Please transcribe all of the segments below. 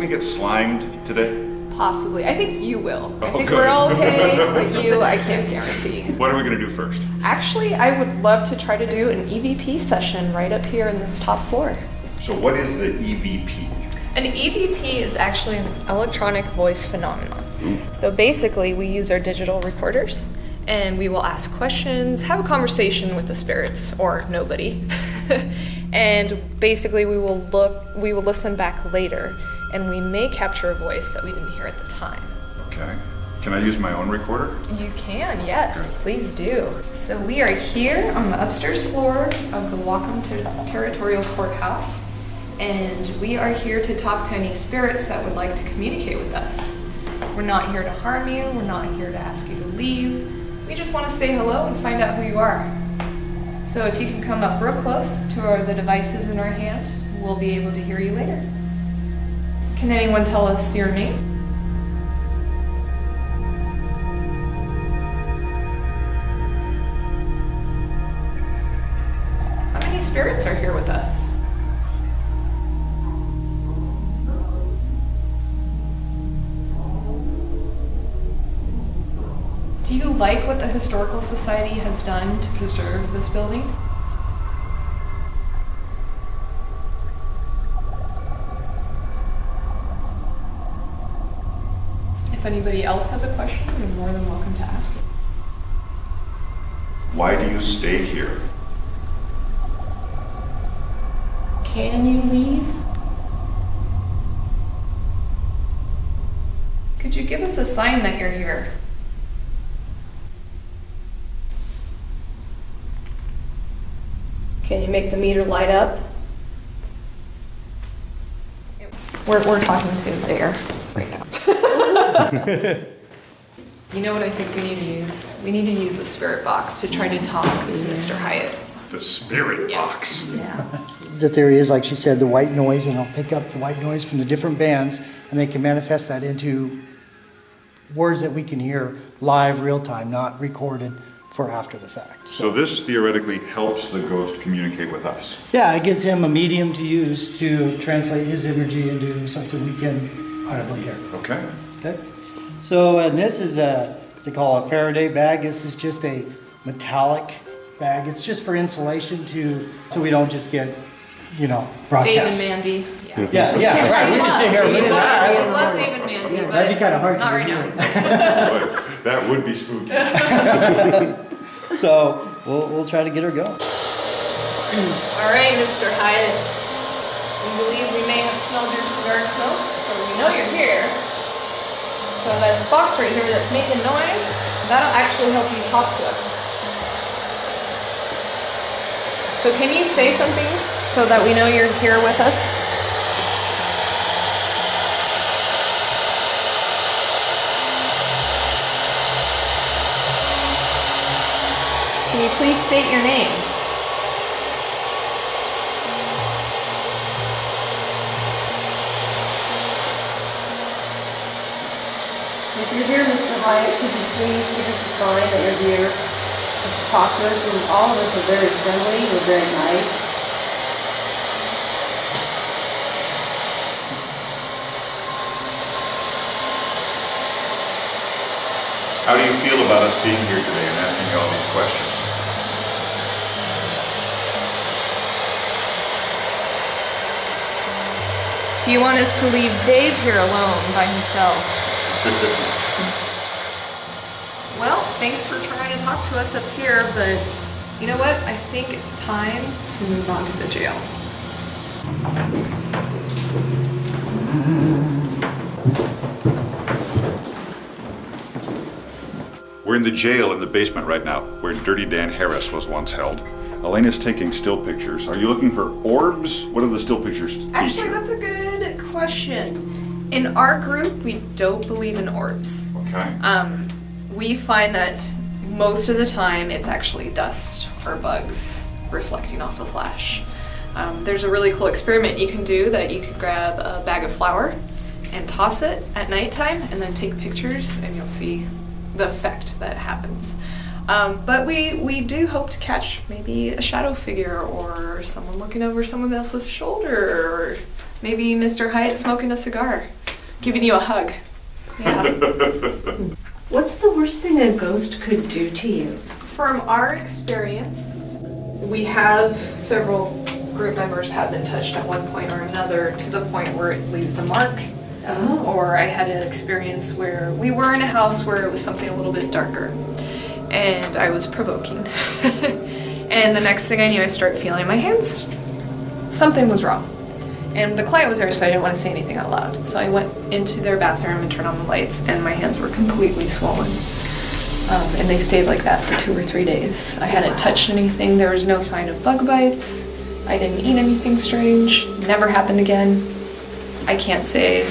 gonna get slimed today? Possibly. I think you will. I think good. we're all okay, but you, I can't guarantee. What are we gonna do first? Actually, I would love to try to do an EVP session right up here in this top floor. So what is the EVP? An EVP is actually an electronic voice phenomenon. So basically, we use our digital recorders and we will ask questions, have a conversation with the spirits or nobody. And basically we will listen back later and we may capture a voice that we didn't hear at the time. Okay. Can I use my own recorder? You can, yes, please do. So we are here on the upstairs floor of the Whatcom Territorial Courthouse, and we are here to talk to any spirits that would like to communicate with us. We're not here to harm you, we're not here to ask you to leave. We just want to say hello and find out who you are. So if you can come up real close to the devices in our hand, we'll be able to hear you later. Can anyone tell us your name? How many spirits are here with us? Do you like what the Historical Society has done to preserve this building? If anybody else has a question, you're more than welcome to ask it. Why do you stay here? Can you leave? Could you give us a sign that you're here? Can you make the meter light up? We're talking to the air right now. You know what I think we need to use? We need to use the spirit box to try to talk to Mr. Hyatt. The spirit box. Yeah. The theory is, like she said, the white noise, and they'll pick up the white noise from the different bands, and they can manifest that into words that we can hear live, real time, not recorded for after the fact. So this theoretically helps the ghost communicate with us. Yeah, it gives him a medium to use to translate his energy into something we can audibly hear. Okay. Okay. So, and this is they call a Faraday bag. This is just a metallic bag. It's just for insulation so we don't just get, broadcast. Dave and Mandy. Yeah, right. We can sit here and listen. We love Dave and Mandy, but That'd be kind of hard not to right do. now. That would be spooky. So we'll try to get her going. All right, Mr. Hyatt. We believe we may have smelled your cigar smoke, so we know you're here. So this box right here that's making noise, that'll actually help you talk to us. So can you say something so that we know you're here with us? Can you please state your name? If you're here, Mr. Hyatt, could you please give us a sign that you're here? Just to talk to us, and all of us are very friendly, we're very nice. How do you feel about us being here today and asking you all these questions? Do you want us to leave Dave here alone by himself? Well, thanks for trying to talk to us up here, but you know what? I think it's time to move on to the jail. We're in the jail in the basement right now, where Dirty Dan Harris was once held. Elena's taking still pictures. Are you looking for orbs? What are the still pictures feature? Actually, that's a good question. In our group, we don't believe in orbs. Okay. We find that most of the time it's actually dust or bugs reflecting off the flash. There's a really cool experiment you can do that you could grab a bag of flour and toss it at nighttime and then take pictures and you'll see the effect that happens. But we do hope to catch maybe a shadow figure or someone looking over someone else's shoulder or maybe Mr. Hyatt smoking a cigar, giving you a hug. Yeah. What's the worst thing a ghost could do to you? From our experience, we have several group members have been touched at one point or another to the point where it leaves a mark. Oh. Or I had an experience where we were in a house where it was something a little bit darker and I was provoking. And the next thing I knew, I started feeling my hands. Something was wrong. And the client was there, so I didn't want to say anything out loud. So I went into their bathroom and turned on the lights, and my hands were completely swollen. And they stayed like that for 2 or 3 days. I hadn't touched anything. There was no sign of bug bites. I didn't eat anything strange. Never happened again. I can't say,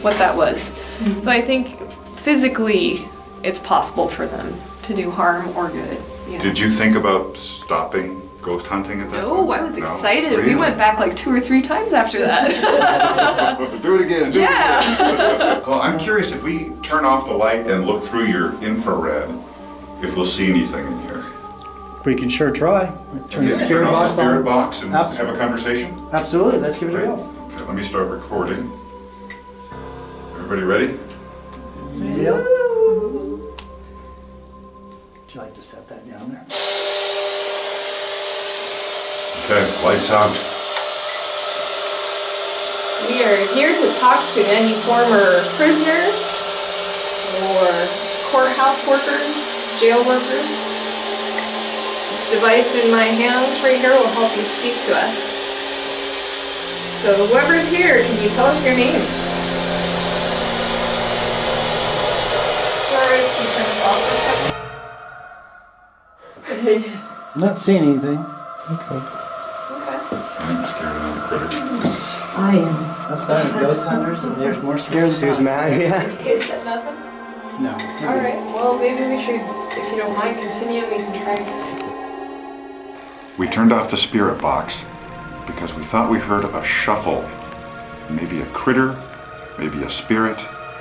what that was. So I think physically it's possible for them to do harm or good. Did you think about stopping ghost hunting at that point? No, I was excited. Really? We went back like 2 or 3 times after that. Do it again. Yeah. Well, I'm curious if we turn off the light and look through your infrared, if we'll see anything in here. We can sure try. Turn the Turn spirit on the box spirit on. box and Absolutely. have a conversation? Absolutely, let's give it a Great. go. Okay, let me start recording. Everybody ready? Yep. Would you like to set that down there? Okay, lights out. We are here to talk to any former prisoners or courthouse workers, jail workers. This device in my hand right here will help you speak to us. So whoever's here, can you tell us your name? Sorry, can you turn this off for a second? I'm not seeing anything. Okay. I'm scared of the critter. I am. That's better. Ghost hunters, and there's more scares. Susan, yeah. Nothing? No. All right. Well, maybe we should, if you don't mind, continue. We can try. We turned off the spirit box because we thought we heard a shuffle. Maybe a critter, maybe a spirit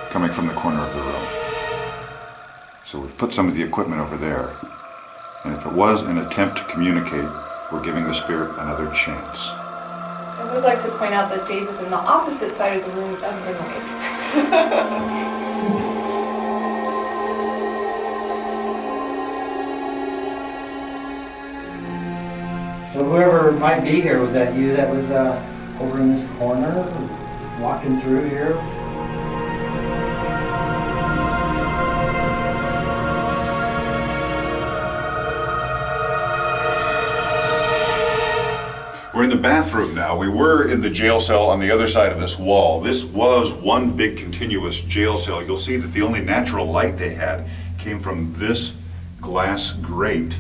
coming from the corner of the room. So we've put some of the equipment over there. And if it was an attempt to communicate, we're giving the spirit another chance. I would like to point out that Dave is on the opposite side of the room of the noise. So whoever might be here, was that you that was over in this corner, walking through here? We're in the bathroom now. We were in the jail cell on the other side of this wall. This was one big continuous jail cell. You'll see that the only natural light they had came from this glass grate.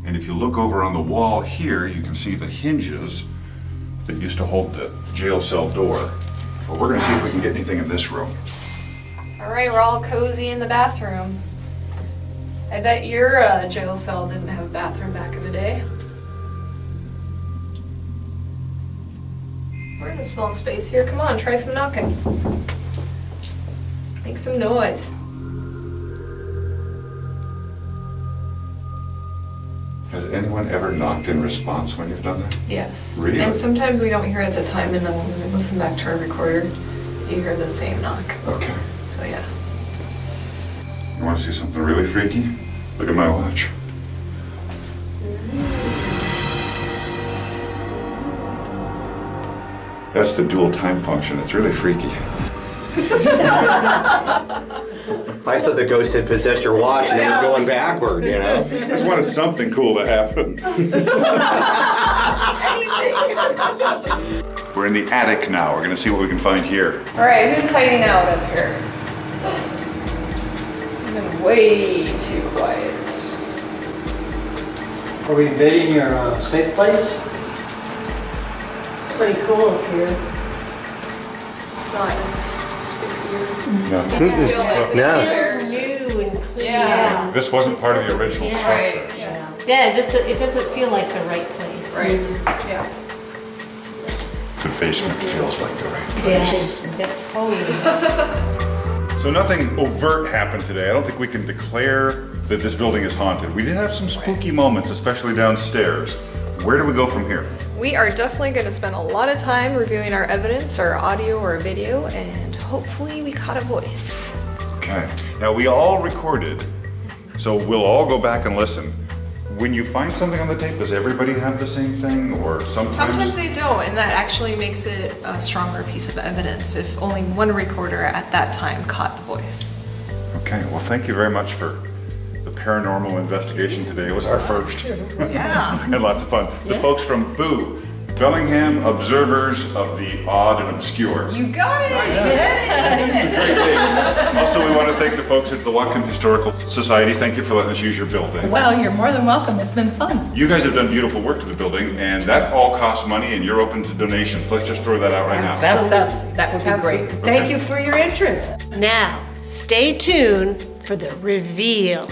And if you look over on the wall here, you can see the hinges that used to hold the jail cell door. But we're gonna see if we can get anything in this room. All right, we're all cozy in the bathroom. I bet your jail cell didn't have a bathroom back in the day. We're in a small space here. Come on, try some knocking. Make some noise. Has anyone ever knocked in response when you've done that? Yes. Really? And sometimes we don't hear it at the time, and then when we listen back to our recorder, you hear the same knock. Okay. So yeah. You wanna see something really freaky? Look at my watch. That's the dual time function. It's really freaky. I thought the ghost had possessed your watch and it was going backward, you know? I just wanted something cool to happen. We're in the attic now. We're gonna see what we can find here. All right, who's hiding out up here? I've been way too quiet. Are we invading your safe place? It's pretty cool up here. It's not as spooky. No. Doesn't feel like the No. upstairs. New and clean. Yeah. This wasn't part of the original Yeah. structure. Right. Yeah. Yeah, it doesn't feel like the right place. Right. Yeah. The basement feels like the right Yes, that's totally. So nothing overt happened today. I don't think we can declare that this building is haunted. We did have some spooky moments, especially downstairs. Where do we go from here? We are definitely going to spend a lot of time reviewing our evidence, our audio or video, and hopefully we caught a voice. Okay. Now, we all recorded, so we'll all go back and listen. When you find something on the tape, does everybody have the same thing, or Sometimes they don't, and that actually makes it a stronger piece of evidence if only one recorder at that time caught the voice. Okay, well, thank you very much for the paranormal investigation today. It was our first. Yeah. And lots of fun. The folks from B.O.O.O, Bellingham Observers of the Odd and Obscure. You got it! Great thing. Also, we want to thank the folks at the Whatcom Historical Society. Thank you for letting us use your building. Well, you're more than welcome. It's been fun. You guys have done beautiful work to the building, and that all costs money, and you're open to donations. Let's just throw that out right now. That would be great. Thank you for your interest. Now, stay tuned for the reveal.